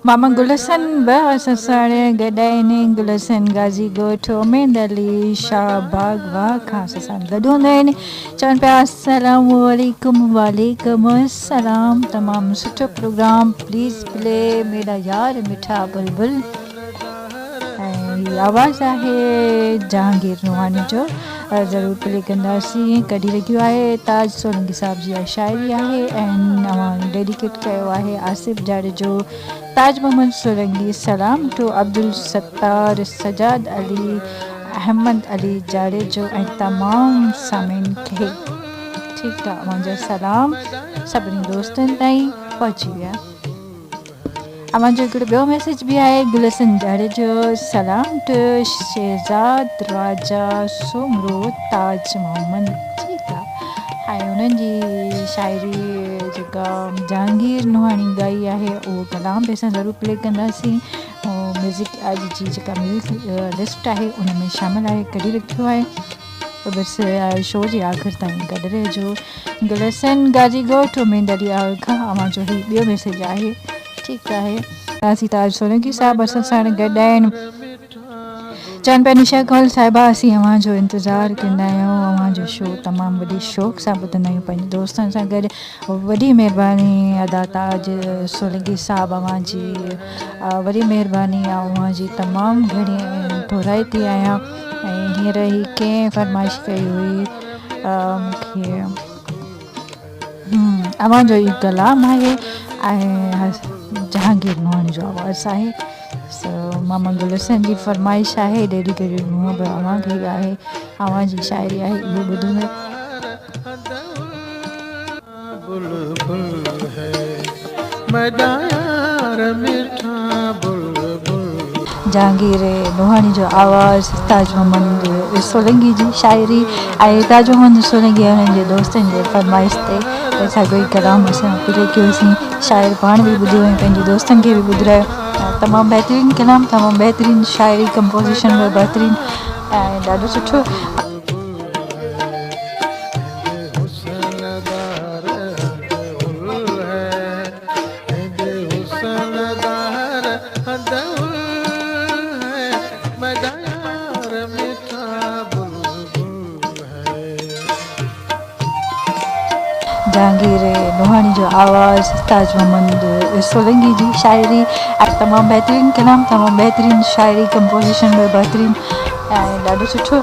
Mama Gulasan bahasa sare gadai Gulasan Gazi Goto Mendali Shah Bagwa Khasasan Gadunai Chan pe Assalamualaikum Waalaikumsalam तमाम सुठो programme please play मेरा यार मिठा बुलबुल ऐं आवाज़ आहे जहांगीर रुहानी जो ज़रूरु प्ले कंदासीं कढी रखियो आहे ताज सोलंकी साहब जी शाइरी आहे ऐं नवां डेडिकेट कयो आहे आसिफ जाड़े जो ताज मोहम्मद सोलंकी सलाम टू अब्दुल सत्तार सजाद अली अहमद अली जाड़े जो ऐं तमामु सामिन खे ठीकु आहे मुंहिंजा सलाम सभिनी दोस्तनि ताईं पहुची विया मुंहिंजो हिकिड़ो ॿियो मैसेज बि आहे गुलसन जाड़े जो सलाम टू शहज़ाद राजा सोमरो ताज मोहम्मद ठीकु आहे ऐं उन्हनि जी शाइरी जेका जहांगीर नुहाणी ॻाई आहे उहो कलाम बि असां ज़रूरु प्ले कंदासीं ऐं म्यूज़िक अॼु जी जेका म्यूज़िक लिस्ट आहे उन में शामिलु आहे कढी रखियो आहे बसि शो जे आख़िर ताईं गॾु रहिजो गुलसन गाजी ॻोठ मेंदड़ी खां अवांजो ही ॿियो मैसेज आहे ठीकु आहे असीं ताज सोलंकी साहिबु असां साण गॾु आहिनि चवनि पिया निशा कौल साहिबा असीं अव्हांजो इंतज़ारु कंदा आहियूं अव्हांजो शो तमामु वॾी शौक़ सां ॿुधंदा आहियूं पंहिंजे दोस्तनि सां गॾु वॾी महिरबानी अदा ताज सोलंकी साहिबु अव्हांजी वॾी महिरबानी अव्हांजी तमामु घणी थोराइती आहियां ऐं हींअर ई कंहिं फरमाइश कई हुई मूंखे अव्हांजो ई कलाम आहे ऐं जहांगीर नुहाणी जो आवाज़ु आहे सो मामा गुलसन जी फरमाइश आहे डेडिकेटेड हूअं बि अव्हांखे आहे अव्हांजी शाइरी आहे इहो ॿुधंदो जहांगीर नुहाणी जो आवाज़ु ताज मोहम्मद सोलंकी जी शाइरी ऐं ताज मोहम्मद सोलंकी हुननि जे दोस्तनि जे फरमाइश ते असां कोई कलाम असां प्ले कयोसीं शाइर पाण बि ॿुधियो ऐं पंहिंजे दोस्तनि खे बि ॿुधायो तमामु बहितरीनु कलाम तमामु बहितरीनु शाइरी कंपोज़िशन बि बहितरीनु ऐं ॾाढो सुठो जहांगीर नुहाणी जो आवाज़ु ताज मोहम्मद सोलंकी जी शाइरी ऐं तमामु बहितरीनु कलाम तमामु बहितरीनु शाइरी कंपोज़िशन बि बहितरीनु ऐं ॾाढो सुठो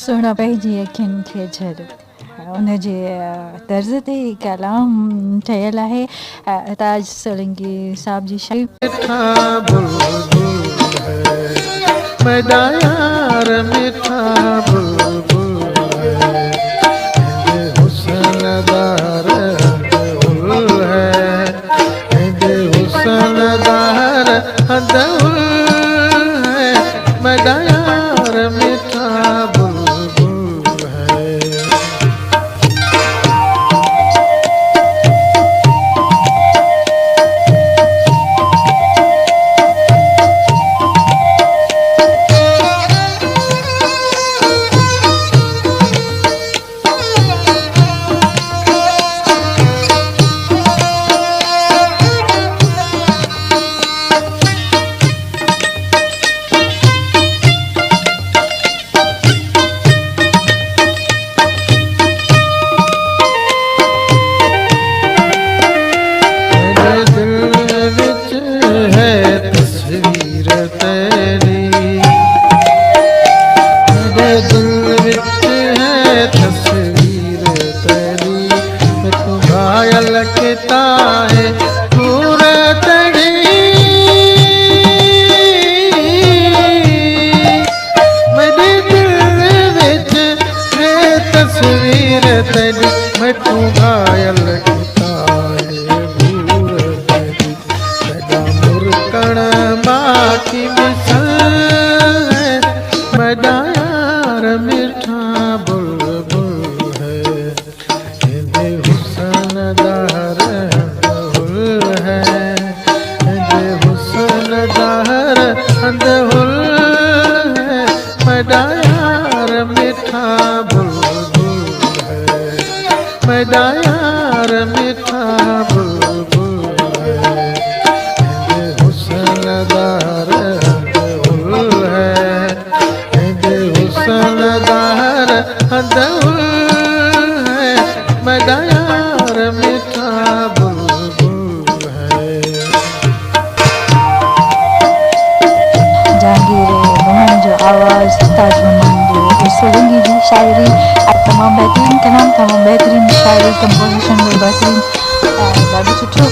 सुहिणा पंहिंजी अखियुनि खे झर उनजे तर्ज़ ते कलाम ठहियलु आहे ताज सोलंकी साहिब जी शाइरी अंधुल है, मेरा यार मीठा बुलबुल है, मेरा यार मीठा बुलबुल है, मेरे हुस्नदार अंधुल है, मेरे हुस्नदार अंधुल है, मेरा यार मीठा बुलबुल है। जहांगीर रोहन जो आवाज़, ताज महमूद जो सोलंकी जी शायरी, तमामु बहितरीन कलाम, तमामु बहितरीन शायरी, कंपोजिशन में बहितरीन, ॾाढो सुठो।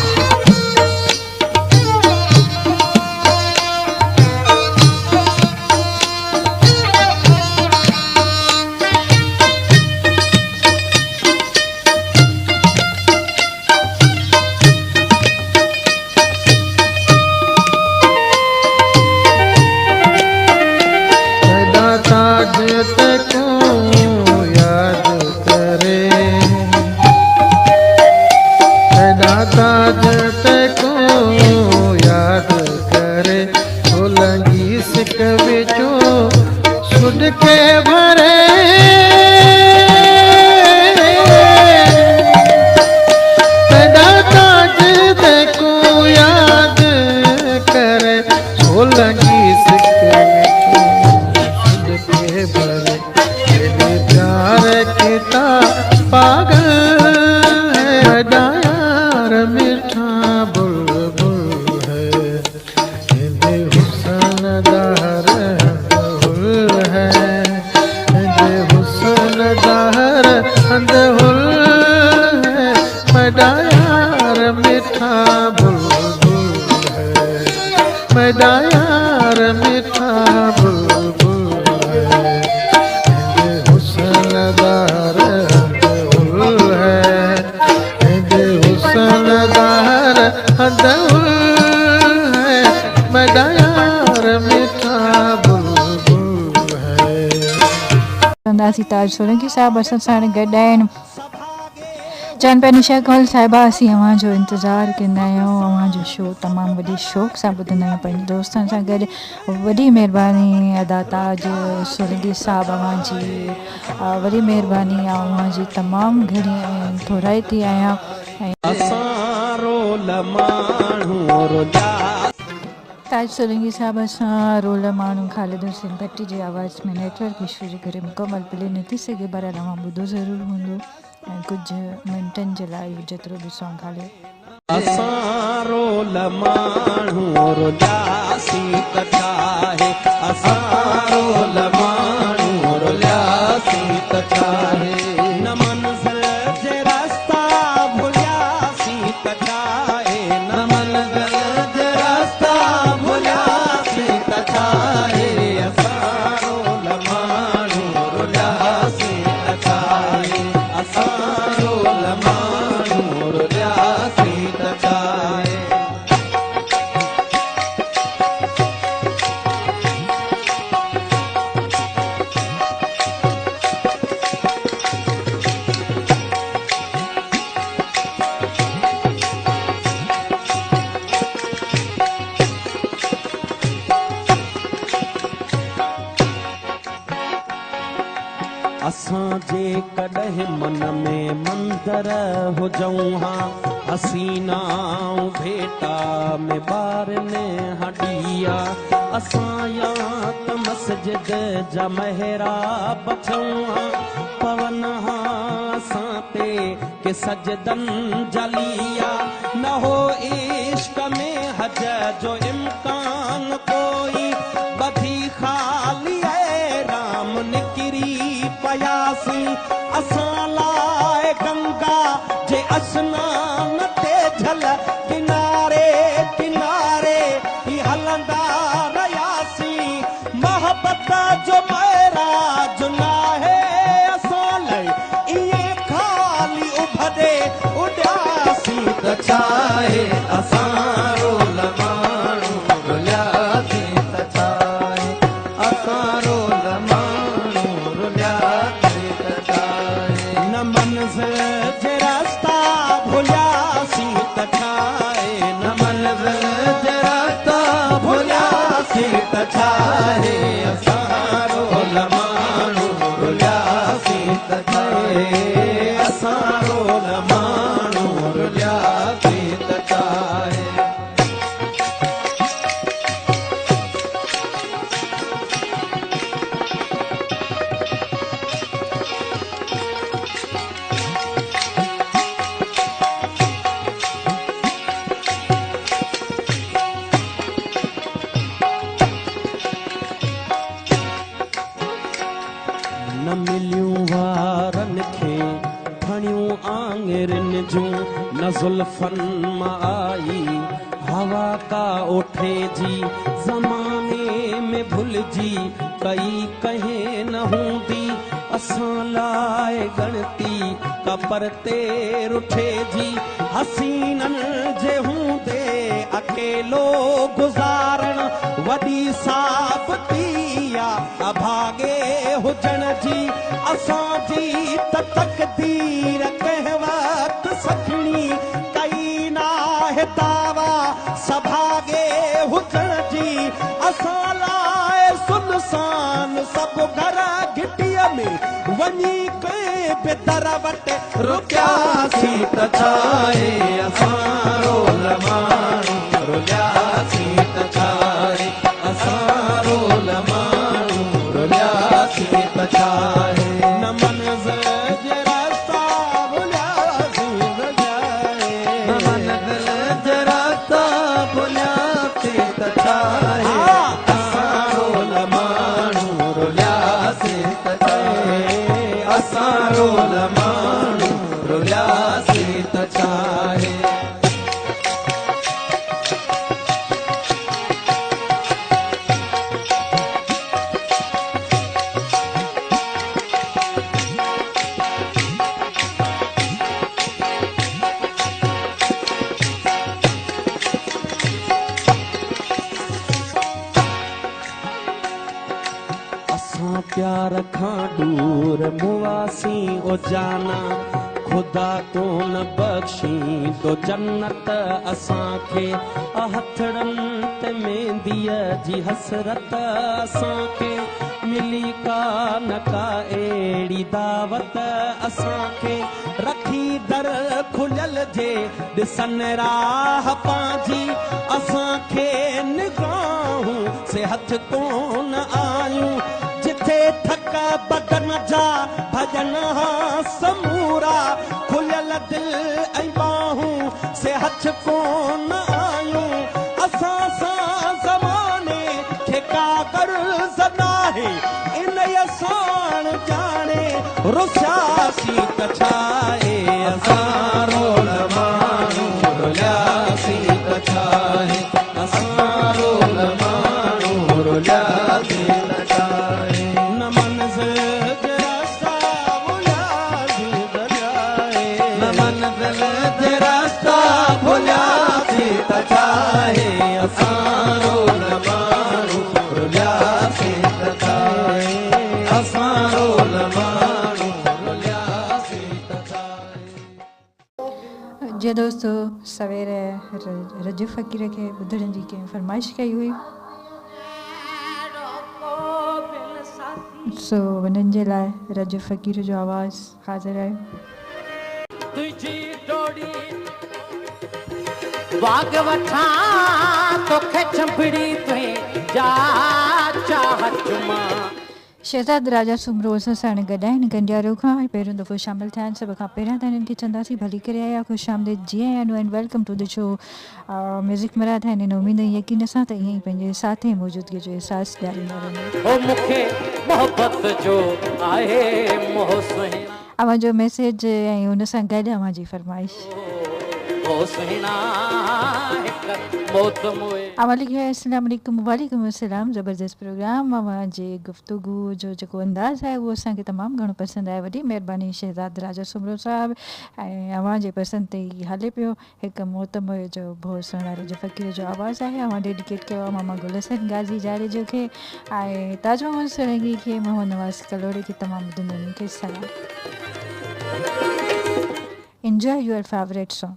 मेरा यार मीठा बुलबुल है, मेरे हुस्नदार अंधुल है, मेरे हुस्नदार अंधुल है, मेरा यार मीठा बुलबुल है। अंदाज़ी ताज सोलंकी साहब असां साण गॾु आहिनि। जान पे निशा कौल साहिबा, असीं अवां जो इंतज़ारु कंदा आहियूं, अवां जो शो तमामु वॾी शौक़ सां ॿुधंदा आहियूं पंहिंजे दोस्तनि सां गॾु। वॾी महिरबानी अदा ताज सोलंकी साहब, अवां जी वॾी महिरबानी, अवां जी तमामु घणी थोराई थी आहियां। ताज सोलंकी साहब असां रोल माण्हू ख़ालिद हुसैन भट्टी जी आवाज़ में नेटवर्क इशू जे करे मुकमल प्ले न थी सघे, पर तव्हां ॿुधो ज़रूरु हूंदो ऐं कुझु मिंटनि जे लाइ जेतिरो बि सॉन्ग हले। असां रोल माण्हू रुलियासी त छाहे, असां रोल माण्हू रुलियासी त छाहे, न मंज़िल जे रस्ता भुलियासी त छाहे, न मंज़िल जे रस्ता भुलियासी त छाहे, असां रोल माण्हू रुलियासी त छाहे, असां रोल माण्हू रुलियासी त छाहे। असां जे कॾहिं मन में मंज़र हुजऊं हा, हसीनाऊं भेटा में ॿारनि हॾिया, असां या त मस्जिद जा महराब छऊं हा, पवन हा असां ते के सजदनि जलिया, न हो इश्क में हज जो इम्कान कोई, बधी ख़ाली ऐं राम निकिरी पयासी, असां लाइ गंगा जे अस्नान ते झल किनारे किनारे ही हलंदा रहियासी, मोहबत जो महराज नाहे असां लाइ, इएं ख़ाली उभरे उॾियासी त छाहे, असां रोल माण्हू रुलियासी त छाहे, असां रोल माण्हू रुलियासी त छाहे, न मंज़िल जे रस्ता भुलियासी त छाहे, न मंज़िल जे रस्ता भुलियासी रुलियासीं त छाहे असां रोल माण्हू रुलियासीं त छाहे असां रोल माण्हू रुलियासीं त छाहे न मिलियूं वारनि खे खणियूं आङिरिन जूं न ज़ुल्फनि मां आई हवा का ओठे जी ज़माने में भुलिजी कई कहीं न हूंदी असां लाइ गणती का परते रुठे जी हसीननि जे हूंदे अकेलो गुज़ारण वॾी साबती अभागे हुजण जी असांजी त तक़दीर कंहिं वक़्तु सखणी कई नाहे दावा सभागे हुजण जी असां लाइ सुनसान सभु घर घिटीअ में वञी कंहिं बि दर वटि रुकियासीं त छाहे असां रोल माण्हू रुलियासीं त छाहे असां रोल माण्हू रुलियासीं त छाहे न मंज़िल जे रास्ता भुलियासीं त छाहे न मंज़िल जे रास्ता भुलियासीं त छाहे असां रोल माण्हू रुलियासीं त छाहे असां रोल माण्हू रुलियासीं त छाहे प्यार खां दूर मुआसीं ओ जाना खुदा को न बख्शी तो जन्नत असांखे हथड़नि ते मेंदीअ जी हसरत असांखे मिली का न का अहिड़ी दावत असांखे रखी दर खुलियल जे ॾिसनि राह पंहिंजी असांखे निगाहूं से हथ कोन आयूं जिथे थक बदन जा भजन समूरा खुलियल दिल ऐं बाहूं से हथ कोन आयूं असां सां ज़माने खे का गर्ज़ नाहे इन असां ॼाणे रुसियासीं त छाहे असां रोल माण्हू रुलियासीं त छाहे असां रोल माण्हू रुलियासीं त छाहे जी दोस्तों सवेरे रज फ़कीर खे ॿुधण जी कंहिं फरमाइश कई हुई सो उन्हनि जे लाइ रज फ़कीर जो आवाज़ हाज़िर आहे वाग वठा तोखे चंपड़ी तुई जा चाह चुमा शहज़ाद राजा सुमरो असां सां गॾाइनि गंडियारो खां पहिरियों दफ़ो शामिल थिया आहिनि सभ खां पहिरियां त हिननि खे चवंदासीं भली करे आया ख़ुशि आमदीद जीअं आहिनि and welcome to the show music Murad आहिनि हिन उमेद ऐं यकीन सां त ईअं ई पंहिंजे साथी मौजूदगी जो अहसासु ॾियारींदा रहंदा ओ मूंखे मोहबत जो आहे मोह सुहिणा अवां जो मैसेज ऐं हुन सां गॾु अवां जी फरमाइश मोह सुहिणा हिकु मौत मोए अस्सलाम वालेकुम वालेकुम अस्सलाम ज़बरदस्त प्रोग्राम अवां जी गुफ्तगू जो जेको अंदाज़ आहे उहो असांखे तमामु घणो पसंदि आहे वॾी महिरबानी शहज़ाद राजा सुमरो साहिबु ऐं अवां जे पसंदि ते ई हले पियो हिकु मोतमोए जो बहुत सुहिणा रज फ़कीर जो आवाज़ु आहे अवां डेडिकेट कयो आहे मामा गुल हसन गाज़ी जाड़ेजो खे ऐं ताज मोहम्मद सुरंगी खे मोहम्मद नवाज़ कलोड़े खे तमामु ॿुधंदड़नि खे सलाम एंजॉय योर फेवरेट सॉन्ग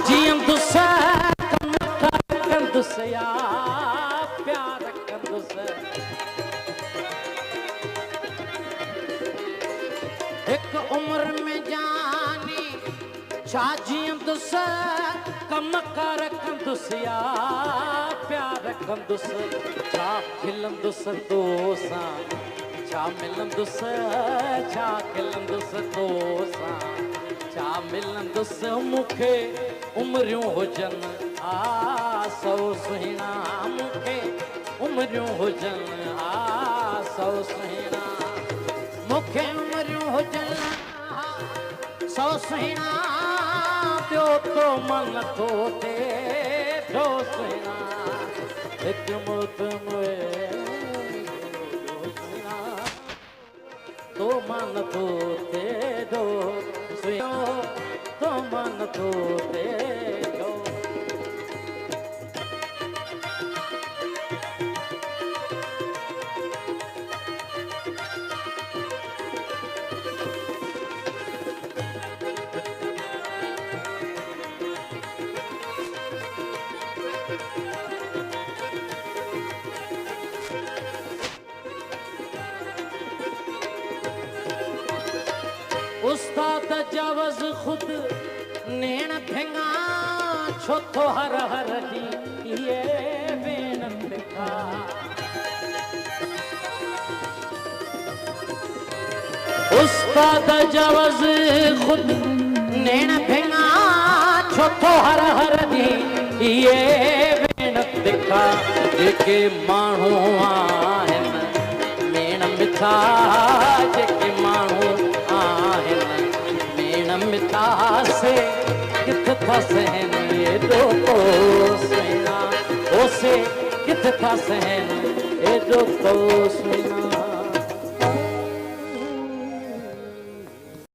जीअंदुस कम कंदुस या प्यार कंदुस एक उम्र में जानी छा जीअंदुस कम कर कंदुस या प्यार कंदुस छा खिलंदुस दोसां छा मिलंदुस छा खिलंदुस दोसां छा मिलंदुस मूंखे उमरियूं हुजनि सौ सुहिणा मूंखे उमरियूं हुजनि सौ सुहिणा मूंखे उमरियूं हुजनि सौ सुहिणा ॿियो तो मन थो थिए ॿियो सुहिणा हिकु मुत तो मन तो तेरो सुयो तो मन तो तेरो उस्ताद जावज़ खुद नेण थिंगा छो तो हर हर दी ये बेन थिंगा उस्ताद जावज़ खुद नेण थिंगा छो तो हर हर दी ये बेन थिंगा जेके माण्हू आहिनि मेण मिठा जेके माण्हू मिठा से किथ था सहन ये दो सुना ओसे किथ था सहन ये दो सुना